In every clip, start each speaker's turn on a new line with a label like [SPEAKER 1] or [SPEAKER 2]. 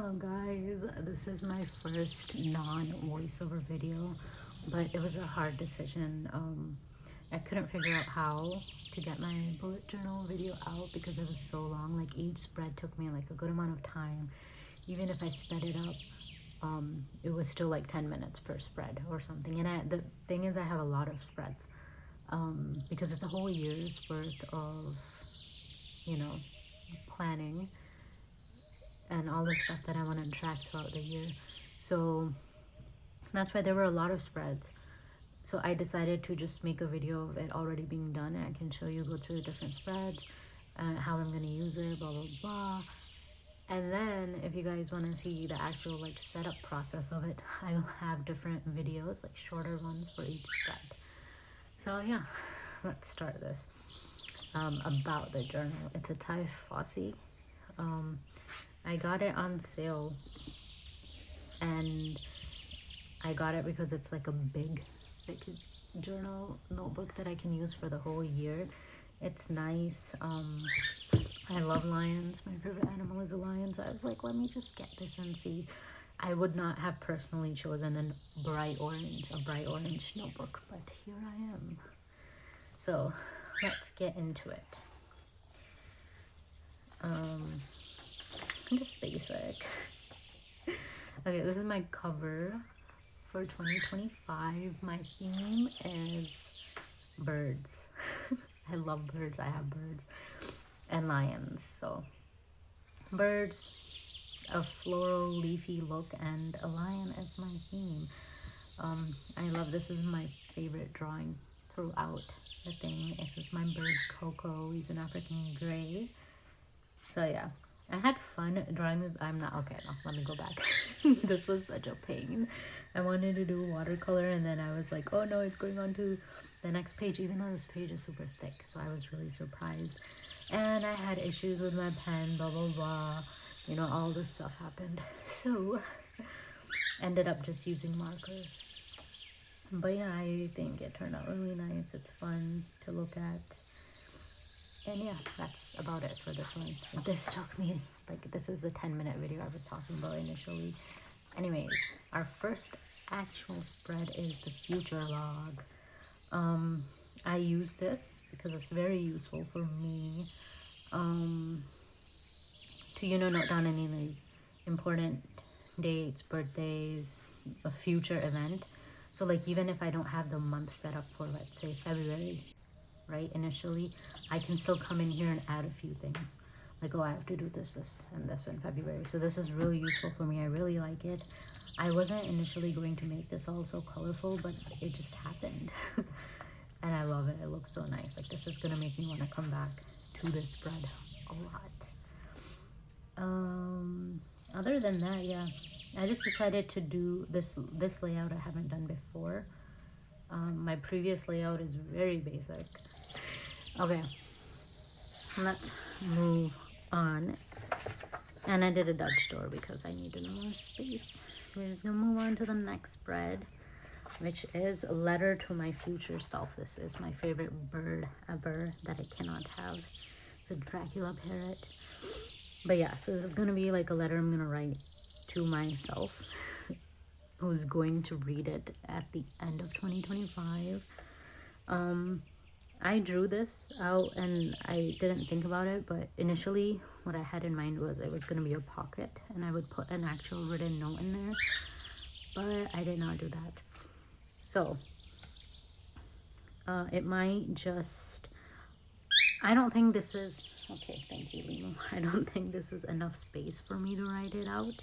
[SPEAKER 1] Hello guys, this is my first non-voiceover video, but it was a hard decision. I couldn't figure out how to get my bullet journal video out because it was so long. Like each spread took me like a good amount of time. Even if I sped it up, it was still like 10 minutes per spread or something. And the thing is, I have a lot of spreads because it's a whole year's worth of, planning and all the stuff that I want to track throughout the year. So that's why there were a lot of spreads. So I decided to just make a video of it already being done, and I can show you, go through the different spreads and how I'm going to use it, blah blah blah. And then if you guys want to see the actual like setup process of it, I will have different videos, like shorter ones for each spread. So yeah, let's start this. About the journal, it's a Thai Fossi. I got it on sale, and I got it because it's like a big journal notebook that I can use for the whole year. It's nice. I love lions. My favorite animal is a lion, so I was like, let me just get this and see. I would not have personally chosen a bright orange notebook, but here I am. So let's get into it. Just basic. Okay, this is my cover for 2025. My theme is birds. I love birds. I have birds and lions. So birds, a floral leafy look, and a lion is my theme. I love, this is my favorite drawing throughout the thing. This is my bird Coco. He's an African gray. So yeah, I had fun drawing this. I'm not okay. No, let me go back. This was such a pain. I wanted to do watercolor, and then I was like, oh no, it's going on to the next page, even though this page is super thick. So I was really surprised, and I had issues with my pen, blah blah blah, all this stuff happened. So ended up just using markers. But yeah, I think it turned out really nice. It's fun to look at. And yeah, that's about it for this one. This took me, this is the 10-minute video I was talking about initially. Anyways, our first actual spread is the future log. I use this because it's very useful for me to, note down any like important dates, birthdays, a future event. So like even if I don't have the month set up for, let's say, February, right, initially, I can still come in here and add a few things. Like, oh, I have to do this, and this in February. So this is really useful for me. I really like it. I wasn't initially going to make this all so colorful, but it just happened. And I love it. It looks so nice. Like, this is going to make me want to come back to this spread a lot. Other than that, yeah, I just decided to do this layout I haven't done before. My previous layout is very basic. Okay, let's move on. And I did a Dutch door because I needed more space. We're just gonna move on to the next spread, which is a letter to my future self. This is my favorite bird ever that I cannot have. It's a Dracula parrot. But yeah, so this is gonna be like a letter I'm gonna write to myself, who's going to read it at the end of 2025. I drew this out and I didn't think about it, but initially what I had in mind was it was going to be a pocket and I would put an actual written note in there, but I did not do that. So it might just, I don't think this is, okay, thank you, Limo. I don't think this is enough space for me to write it out.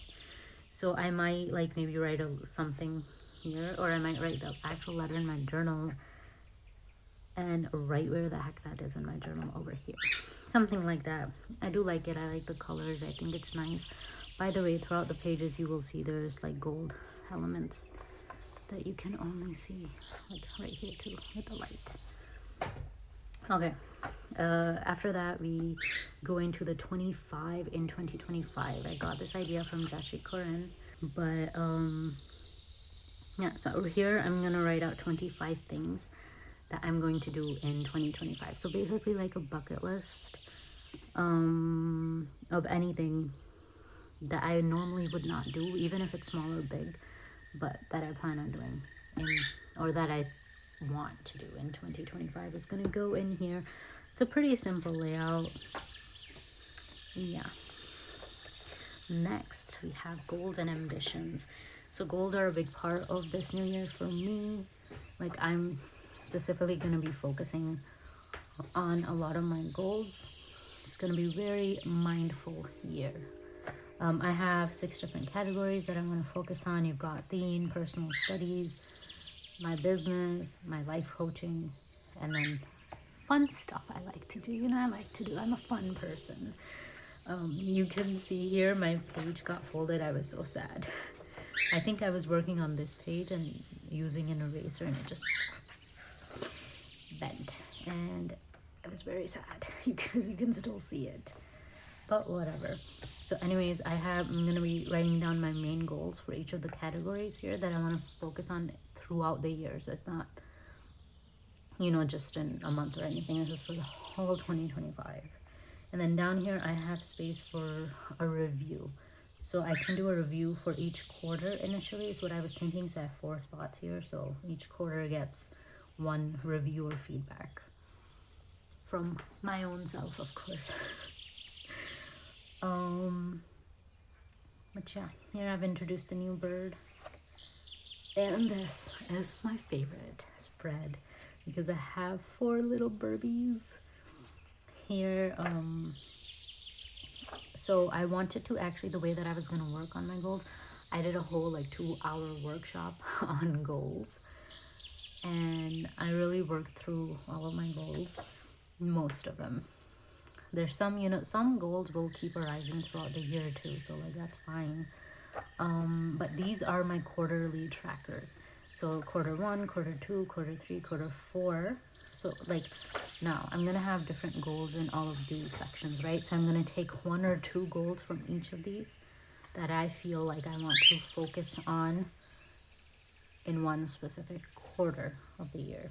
[SPEAKER 1] So I might like maybe write something here, or I might write the actual letter in my journal and right where the heck that is in my journal over here. Something like that. I do like it. I like the colors. I think it's nice. By the way, throughout the pages you will see there's like gold elements that you can only see like right here too with the light. Okay. After that we go into the 25 in 2025. I got this idea from Jashi Koren, but yeah, so over here I'm gonna write out 25 things that I'm going to do in 2025. So basically like a bucket list of anything that I normally would not do, even if it's small or big, but that I plan on doing or that I want to do in 2025 is going to go in here. It's a pretty simple layout. Yeah. Next, we have goals and ambitions. So goals are a big part of this new year for me. Like, I'm specifically going to be focusing on a lot of my goals. It's going to be very mindful year. I have 6 different categories that I want to focus on. You've got theme, personal studies, my business, my life coaching, and then fun stuff I like to do. I'm a fun person. You can see here my page got folded. I was so sad. I think I was working on this page and using an eraser, and it just bent, and it was very sad because you can still see it, but whatever. So anyways, I'm gonna be writing down my main goals for each of the categories here that I want to focus on throughout the year. So it's not, just in a month or anything. This is for the whole 2025. And then down here I have space for a review. So I can do a review for each quarter initially is what I was thinking. So I have 4 spots here. So each quarter gets 1 review or feedback from my own self, of course. But yeah, here I've introduced a new bird. And this is my favorite spread because I have 4 little burbies here. So I wanted to actually, the way that I was going to work on my goals, I did a whole 2-hour workshop on goals, and I really worked through all of my goals, most of them. There's some, some goals will keep arising throughout the year too, so that's fine. But these are my quarterly trackers. So quarter 1, quarter 2, quarter 3, quarter 4. So now I'm gonna have different goals in all of these sections, right? So I'm gonna take 1 or 2 goals from each of these that I feel like I want to focus on in one specific quarter of the year,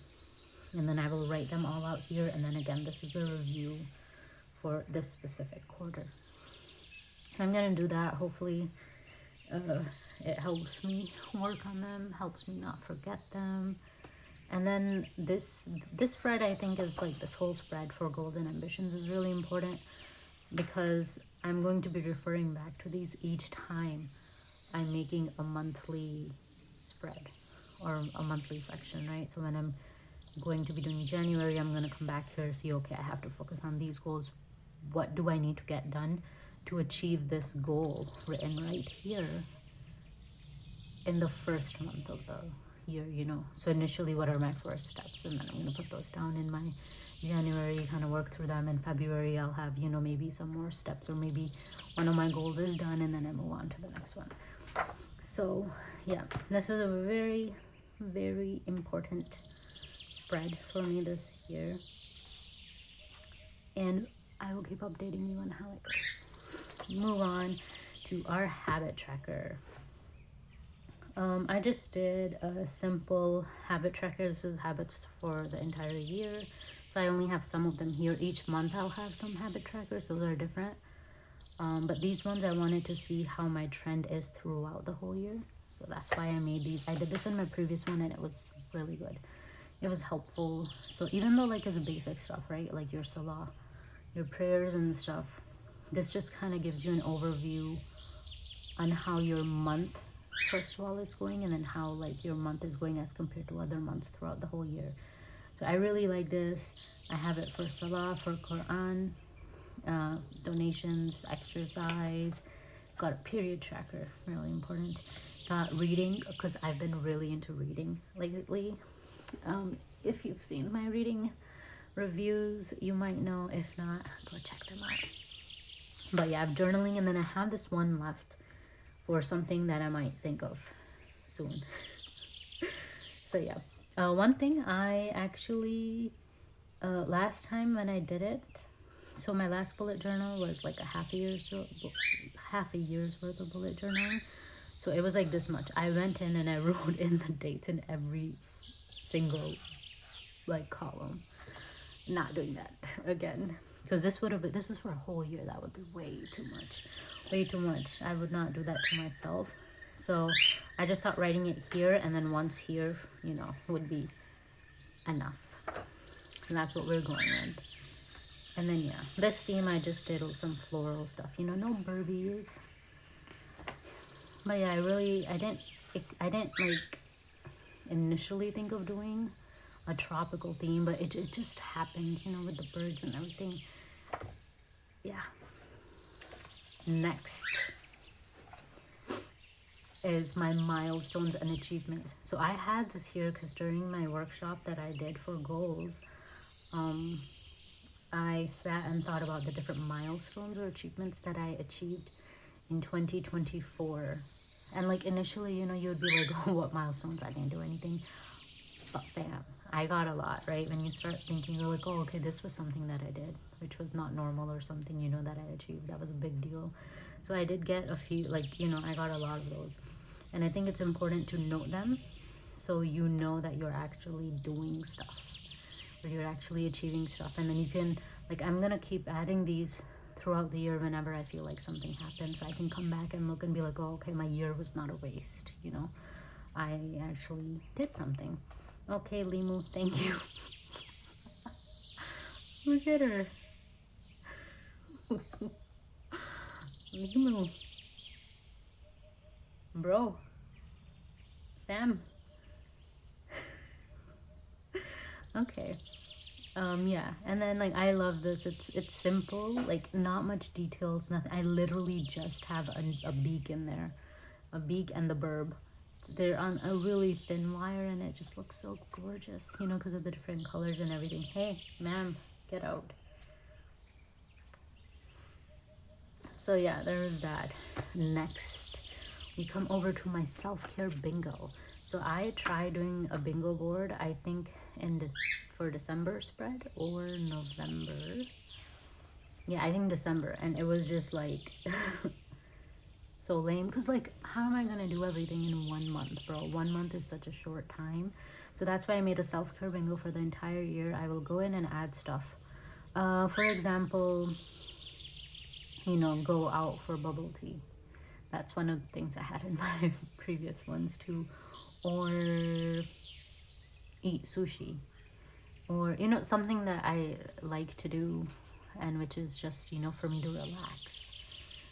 [SPEAKER 1] and then I will write them all out here. And then again, this is a review for this specific quarter. I'm gonna do that. Hopefully it helps me work on them, helps me not forget them. And then this spread, I think, is this whole spread for goals and ambitions is really important because I'm going to be referring back to these each time I'm making a monthly spread or a monthly section, right? So when I'm going to be doing January, I'm going to come back here, see, okay, I have to focus on these goals. What do I need to get done to achieve this goal written right here in the first month of the year, So initially, what are my first steps? And then I'm going to put those down in my January, kind of work through them. In February, I'll have, maybe some more steps, or maybe one of my goals is done and then I move on to the next one. So yeah, this is a very, very important spread for me this year. And I will keep updating you on how it goes. Move on to our habit tracker. I just did a simple habit tracker. This is habits for the entire year. So I only have some of them here. Each month I'll have some habit trackers. Those are different. But these ones I wanted to see how my trend is throughout the whole year. So that's why I made these. I did this in my previous one and it was really good. It was helpful. So even though it's basic stuff, right? Like your salah, your prayers and stuff. This just kind of gives you an overview on how your month, first of all, is going, and then how your month is going as compared to other months throughout the whole year. So I really like this. I have it for salah, for Quran, donations, exercise. Got a period tracker, really important. Got reading, because I've been really into reading lately. If you've seen my reading reviews, you might know. If not, go check them out. But yeah, I have journaling, and then I have this one left for something that I might think of soon. So yeah, one thing I actually last time when I did it, so my last bullet journal was a half a year's worth of bullet journaling. So it was this much. I went in and I wrote in the dates in every single column. Not doing that again. because this is for a whole year. That would be way too much. Way too much. I would not do that to myself. So I just thought writing it here and then once here, you know, would be enough. And that's what we're going with. And then yeah, this theme I just did with some floral stuff, you know, no Barbies. But yeah, I didn't like initially think of doing a tropical theme, but it just happened, you know, with the birds and everything. Yeah. Next is my milestones and achievements. So I had this here because during my workshop that I did for goals, I sat and thought about the different milestones or achievements that I achieved in 2024. And like initially, you know, you would be like, oh, what milestones? I didn't do anything. But bam, I got a lot, right? When you start thinking, you're like, oh, okay, this was something that I did, which was not normal or something, you know, that I achieved. That was a big deal. So I did get a few, like, you know, I got a lot of those. And I think it's important to note them so you know that you're actually doing stuff or you're actually achieving stuff. And then you can, like, I'm going to keep adding these throughout the year whenever I feel like something happens. So I can come back and look and be like, oh, okay, my year was not a waste, you know. I actually did something. Okay, Limu, thank you. Look at her. Limu. Bro. Fam. Okay. Yeah, and then like I love this. It's simple, like not much details, nothing. I literally just have a beak in there, a beak and the burb. They're on a really thin wire and it just looks so gorgeous, you know, because of the different colors and everything. Hey, ma'am, get out. So yeah, there's that. Next, we come over to my self-care bingo. So I tried doing a bingo board, I think for December spread or November. Yeah, I think December, and it was just like so lame because like how am I gonna do everything in 1 month, bro? 1 month is such a short time. So that's why I made a self-care bingo for the entire year. I will go in and add stuff. For example, you know, go out for bubble tea. That's one of the things I had in my previous ones too. Or eat sushi. Or, you know, something that I like to do and which is just, you know, for me to relax.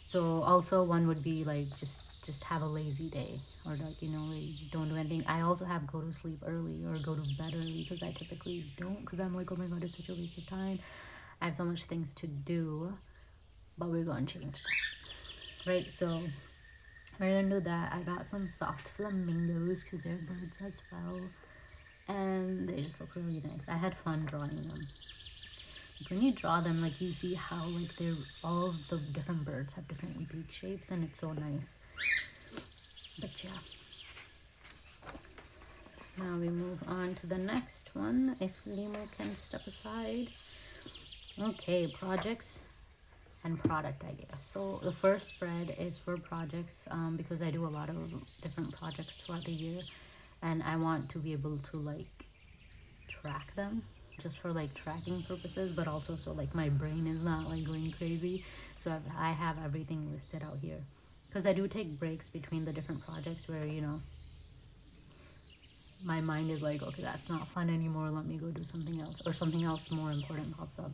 [SPEAKER 1] So also one would be like just have a lazy day or like, you know, like you just don't do anything. I also have go to sleep early or go to bed early because I typically don't because I'm like, oh my god, it's such a waste of time. I have so much things to do, but we're going to change that. Right, so we're going to do that. I got some soft flamingos because they're birds as well. And they just look really nice. I had fun drawing them. Like when you draw them, like you see how like they're all of the different birds have different beak shapes and it's so nice. But yeah. Now we move on to the next one. If Limo can step aside. Okay, projects and product ideas. So the first spread is for projects because I do a lot of different projects throughout the year. And I want to be able to like track them just for like tracking purposes, but also so like my brain is not like going crazy. So I have everything listed out here because I do take breaks between the different projects where, you know, my mind is like, okay, that's not fun anymore. Let me go do something else or something else more important pops up.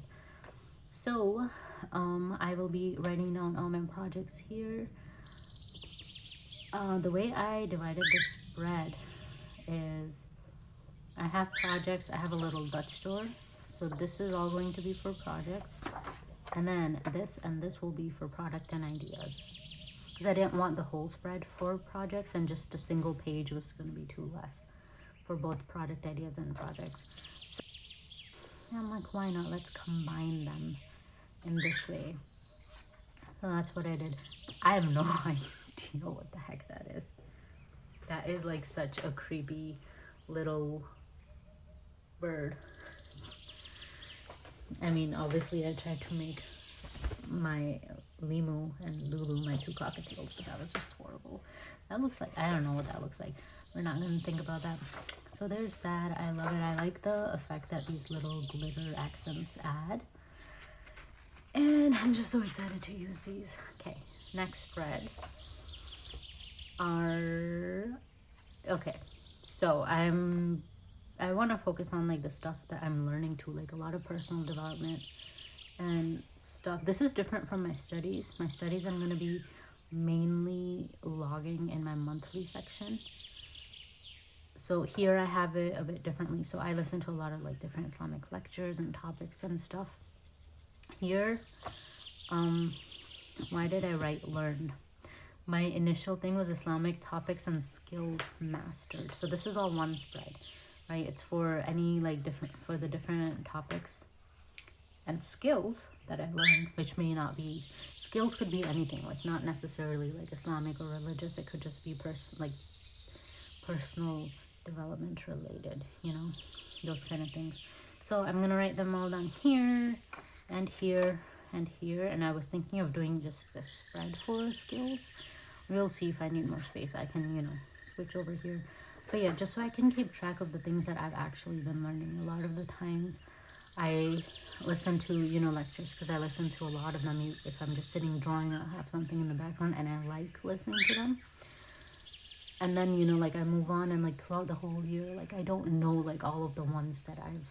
[SPEAKER 1] So I will be writing down all my projects here. The way I divided this spread is I have projects. I have a little Dutch store, so this is all going to be for projects, and then this and this will be for product and ideas because I didn't want the whole spread for projects and just a single page was going to be too less for both product ideas and projects. So I'm like, why not, let's combine them in this way. So that's what I did. I have no idea what the heck that is. That is like such a creepy little bird. I mean, obviously I tried to make my Limu and Lulu, my two cockatiels, but that was just horrible. That looks like, I don't know what that looks like. We're not going to think about that. So there's that. I love it. I like the effect that these little glitter accents add. And I'm just so excited to use these. Okay, next spread are, okay, so I want to focus on like the stuff that I'm learning too, like a lot of personal development and stuff. This is different from my studies. My studies I'm going to be mainly logging in my monthly section. So here I have it a bit differently. So I listen to a lot of like different Islamic lectures and topics and stuff. Here, why did I write learn? My initial thing was Islamic topics and skills mastered. So this is all one spread, right? It's for any like different, for the different topics and skills that I learned, which may not be, skills could be anything, like not necessarily like Islamic or religious. It could just be personal development related, you know, those kind of things. So I'm gonna write them all down here and here and here. And I was thinking of doing just this spread for skills. We'll see if I need more space. I can, you know, switch over here. But yeah, just so I can keep track of the things that I've actually been learning. A lot of the times I listen to, you know, lectures because I listen to a lot of them. If I'm just sitting drawing, I'll have something in the background and I like listening to them. And then, you know, like I move on, and like throughout the whole year, like I don't know like all of the ones that I've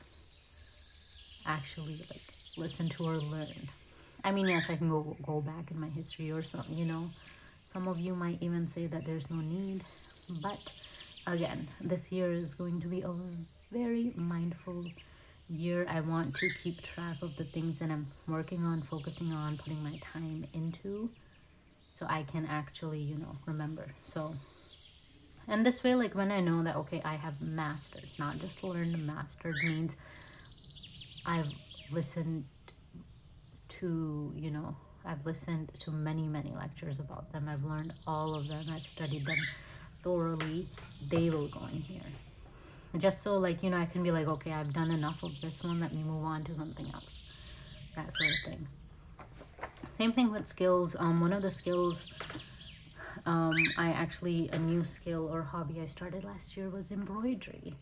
[SPEAKER 1] actually like listened to or learned. I mean, yes, I can go back in my history or something, you know. Some of you might even say that there's no need. But again, this year is going to be a very mindful year. I want to keep track of the things that I'm working on, focusing on, putting my time into, so I can actually, you know, remember. So, and this way, like when I know that, okay, I have mastered, not just learned, mastered means I've listened to, you know, I've listened to many lectures about them. I've learned all of them. I've studied them thoroughly. They will go in here. Just so like, you know, I can be like, okay, I've done enough of this one. Let me move on to something else. That sort of thing. Same thing with skills. One of the skills, a new skill or hobby I started last year was embroidery.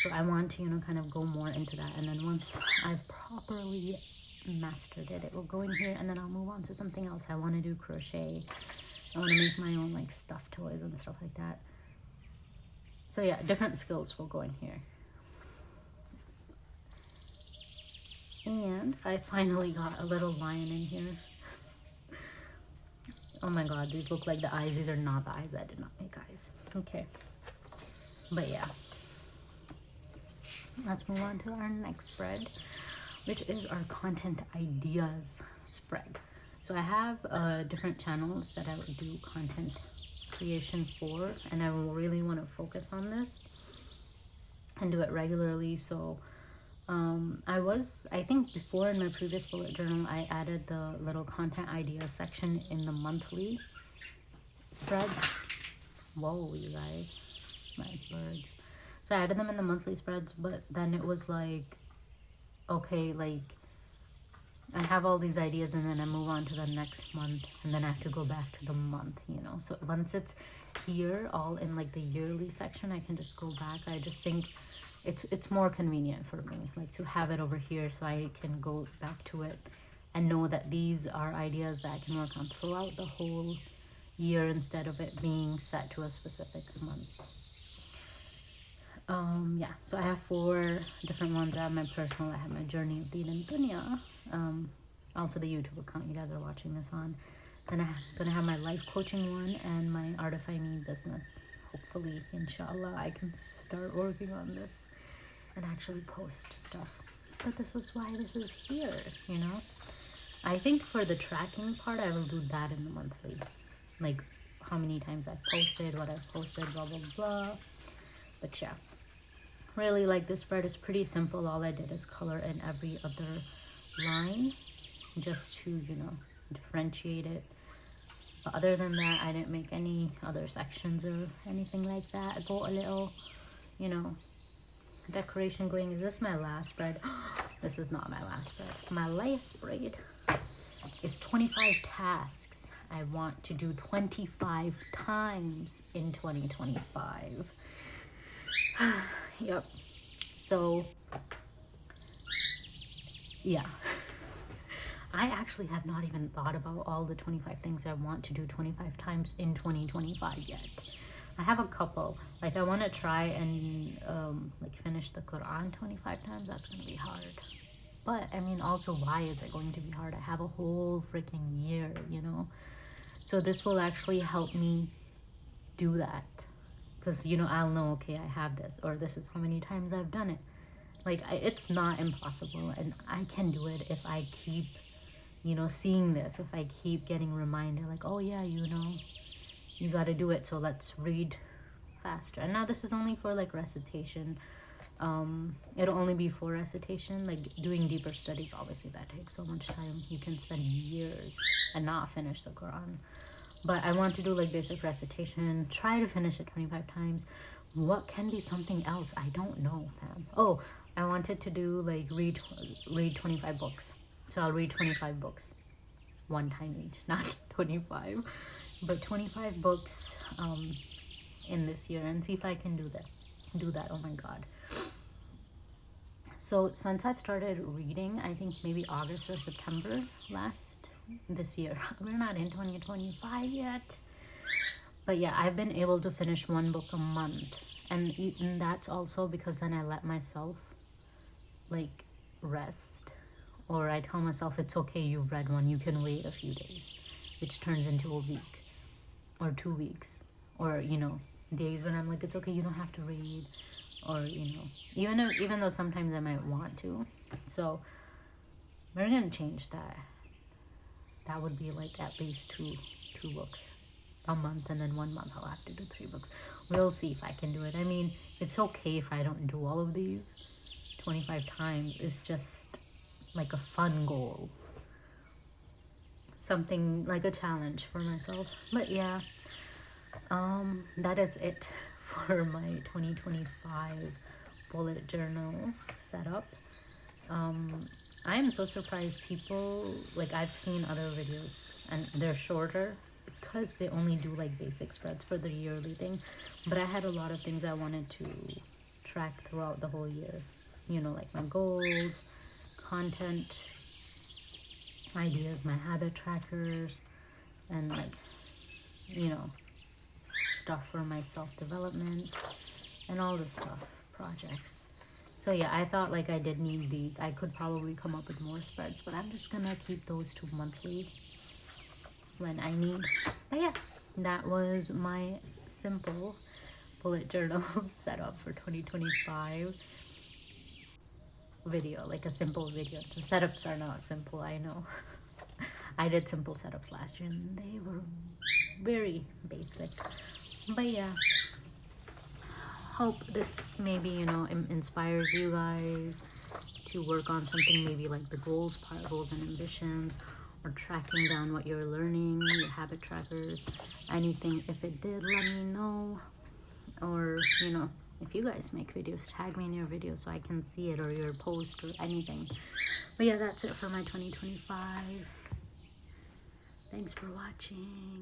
[SPEAKER 1] So I want to, you know, kind of go more into that. And then once I've properly mastered it, it will go in here, and then I'll move on to something else. I want to do crochet. I want to make my own like stuffed toys and stuff like that. So yeah, different skills will go in here. And I finally got a little lion in here. Oh my god, these look like the eyes. These are not the eyes. I did not make eyes. Okay. But yeah. Let's move on to our next spread, which is our content ideas spread. So I have different channels that I would do content creation for, and I really want to focus on this and do it regularly. So I think before in my previous bullet journal, I added the little content idea section in the monthly spreads. Whoa, you guys, my birds. So I added them in the monthly spreads, but then it was like, okay, like I have all these ideas and then I move on to the next month, and then I have to go back to the month, you know. So once it's here all in like the yearly section, I can just go back. I just think it's more convenient for me, like to have it over here so I can go back to it and know that these are ideas that I can work on throughout the whole year instead of it being set to a specific month. Yeah, so I have 4 different ones. I have my personal, I have my journey of Deen and Dunya, also the YouTube account you guys are watching this on. Then I'm gonna have my life coaching one and my Artify Me business. Hopefully, inshallah, I can start working on this and actually post stuff. But this is why this is here, you know. I think for the tracking part, I will do that in the monthly, like how many times I've posted, what I've posted, blah blah blah. But yeah, really, like this spread is pretty simple. All I did is color in every other line just to, you know, differentiate it. But other than that, I didn't make any other sections or anything like that. I go a little, you know, decoration going. Is this my last spread? This is not my last spread. My last spread is 25 tasks I want to do 25 times in 2025. Yep. So yeah, I actually have not even thought about all the 25 things I want to do 25 times in 2025 yet. I have a couple. Like, I want to try and like finish the Quran 25 times. That's going to be hard. But I mean, also, why is it going to be hard? I have a whole freaking year, you know? So this will actually help me do that. Because, you know, I'll know, okay, I have this, or this is how many times I've done it. Like, it's not impossible, and I can do it if I keep, you know, seeing this, if I keep getting reminded, like, oh yeah, you know, you got to do it, so let's read faster. And now this is only for like recitation. It'll only be for recitation. Like, doing deeper studies, obviously that takes so much time. You can spend years and not finish the Quran. But I want to do like basic recitation, try to finish it 25 times. What can be something else? I don't know, fam. Oh, I wanted to do like read 25 books. So I'll read 25 books one time each, not 25, but 25 books in this year, and see if I can do that. Oh my god. So since I've started reading, I think maybe August or September this year, we're not in 2025 yet, but yeah, I've been able to finish one book a month, and that's also because then I let myself like rest, or I tell myself it's okay, you've read one, you can wait a few days, which turns into a week or 2 weeks, or you know, days when I'm like, it's okay, you don't have to read, or you know, even though sometimes I might want to. So we're gonna change that. That would be like at least two books a month, and then 1 month I'll have to do 3 books. We'll see if I can do it. I mean, it's okay if I don't do all of these 25 times. It's just like a fun goal, something like a challenge for myself. But yeah, that is it for my 2025 bullet journal setup. I am so surprised people, like, I've seen other videos and they're shorter because they only do like basic spreads for the yearly thing, but I had a lot of things I wanted to track throughout the whole year, you know, like my goals, content ideas, my habit trackers, and like, you know, stuff for my self-development and all this stuff, projects. So yeah, I thought like I did need these. I could probably come up with more spreads, but I'm just gonna keep those 2 monthly when I need. But yeah, that was my simple bullet journal setup for 2025 video, like a simple video. The setups are not simple, I know. I did simple setups last year and they were very basic. But yeah, hope this maybe, you know, inspires you guys to work on something, maybe like the goals part, goals and ambitions, or tracking down what you're learning, your habit trackers, anything. If it did, let me know. Or, you know, if you guys make videos, tag me in your video so I can see it, or your post or anything. But yeah, that's it for my 2025. Thanks for watching.